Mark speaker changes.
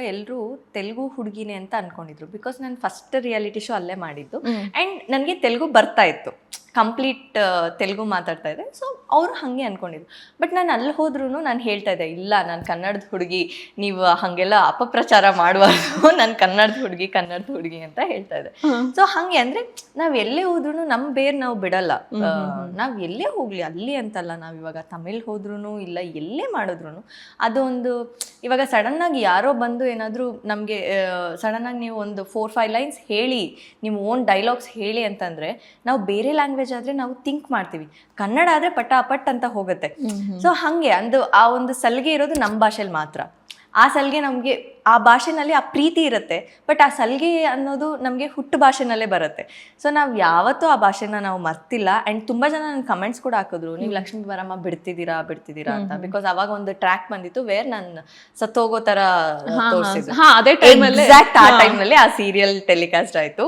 Speaker 1: ಎಲ್ಲರೂ ತೆಲುಗು ಹುಡುಗಿನೇ ಅಂತ ಅನ್ಕೊಂಡಿದ್ರು ಬಿಕಾಸ್ ನಾನು ಫಸ್ಟ್ ರಿಯಾಲಿಟಿ ಶೋ ಅಲ್ಲೇ ಮಾಡಿದ್ದು ಆ್ಯಂಡ್ ನನಗೆ ತೆಲುಗು ಬರ್ತಾ ಇತ್ತು, ಕಂಪ್ಲೀಟ್ ತೆಲುಗು ಮಾತಾಡ್ತಾ ಇದ್ದೆ. ಸೊ ಅವರು ಹಾಗೆ ಅನ್ಕೊಂಡಿದ್ರು. ಬಟ್ ನಾನು ಅಲ್ಲಿ ಹೋದ್ರೂ ನಾನು ಹೇಳ್ತಾ ಇದ್ದೆ, ಇಲ್ಲ ನಾನು ಕನ್ನಡದ ಹುಡುಗಿ, ನೀವು ಹಾಗೆಲ್ಲ ಅಪಪ್ರಚಾರ ಮಾಡುವವರು, ನಾನು ಕನ್ನಡದ ಹುಡುಗಿ ಅಂತ ಹೇಳ್ತಾ ಇದ್ದೆ. ಸೊ ಹಾಗೆ ಅಂದರೆ ನಾವು ಎಲ್ಲೇ ಹೋದ್ರೂ ನಮ್ಮ ಬೇರೆ ನಾವು ಬಿಡಲ್ಲ. ನಾವು ಎಲ್ಲೇ ಹೋಗಲಿ, ಅಲ್ಲಿ ಅಂತಲ್ಲ, ನಾವು ಇವಾಗ ತಮಿಳ್ ಹೋದ್ರೂ ಇಲ್ಲ ಎಲ್ಲೇ ಮಾಡಿದ್ರು ಅದೊಂದು ಇವಾಗ ಸಡನ್ನಾಗಿ ಯಾರೋ ಬಂದು ಏನಾದರೂ ನಮಗೆ ಸಡನ್ನಾಗಿ ನೀವು ಒಂದು 4-5 ಲೈನ್ಸ್ ಹೇಳಿ, ನಿಮ್ಮ ಓನ್ ಡೈಲಾಗ್ಸ್ ಹೇಳಿ ಅಂತಂದರೆ ನಾವು ಬೇರೆ ಲ್ಯಾಂಗ್ವೇಜ್ ಆದರೆ ನಾವು ಥಿಂಕ್ ಮಾಡ್ತೀವಿ, ಕನ್ನಡ ಆದರೆ ಪಟಾಪಟ್ ಅಂತ ಹೋಗುತ್ತೆ. ಸೊ ಹಾಗೆ ಆ ಒಂದು ಸಲಿಗೆ ಇರೋದು ನಮ್ಮ ಭಾಷೆಯಲ್ಲಿ ಮಾತ್ರ. ಆ ಸಲಿಗೆ ನಮಗೆ ಆ ಭಾಷೆನಲ್ಲಿ ಆ ಪ್ರೀತಿ ಇರುತ್ತೆ, ಬಟ್ ಆ ಸಲಿಗೆ ಅನ್ನೋದು ನಮಗೆ ಹುಟ್ಟು ಭಾಷೆನಲ್ಲೇ ಬರುತ್ತೆ. ಸೊ ನಾವು ಯಾವತ್ತೂ ಆ ಭಾಷೆನ ನಾವು ಮರ್ತಿಲ್ಲ. ಆ್ಯಂಡ್ ತುಂಬ ಜನ ನನ್ನ ಕಮೆಂಟ್ಸ್ ಕೂಡ ಹಾಕಿದ್ರು, ನೀವು ಲಕ್ಷ್ಮೀವರಮ್ಮ ಬಿಡ್ತಿದ್ದೀರಾ ಅಂತ. ಬಿಕಾಸ್ ಅವಾಗ ಒಂದು ಟ್ರ್ಯಾಕ್ ಬಂದಿತ್ತು ವೇರ್ ನಾನು ಸತ್ತೋಗೋ ಥರ ತೋರಿಸಿದ್ರು. ಎಕ್ಸಾಕ್ಟ್ ಆ ಟೈಮ್ನಲ್ಲಿ ಆ ಸೀರಿಯಲ್ ಟೆಲಿಕಾಸ್ಟ್ ಆಯಿತು.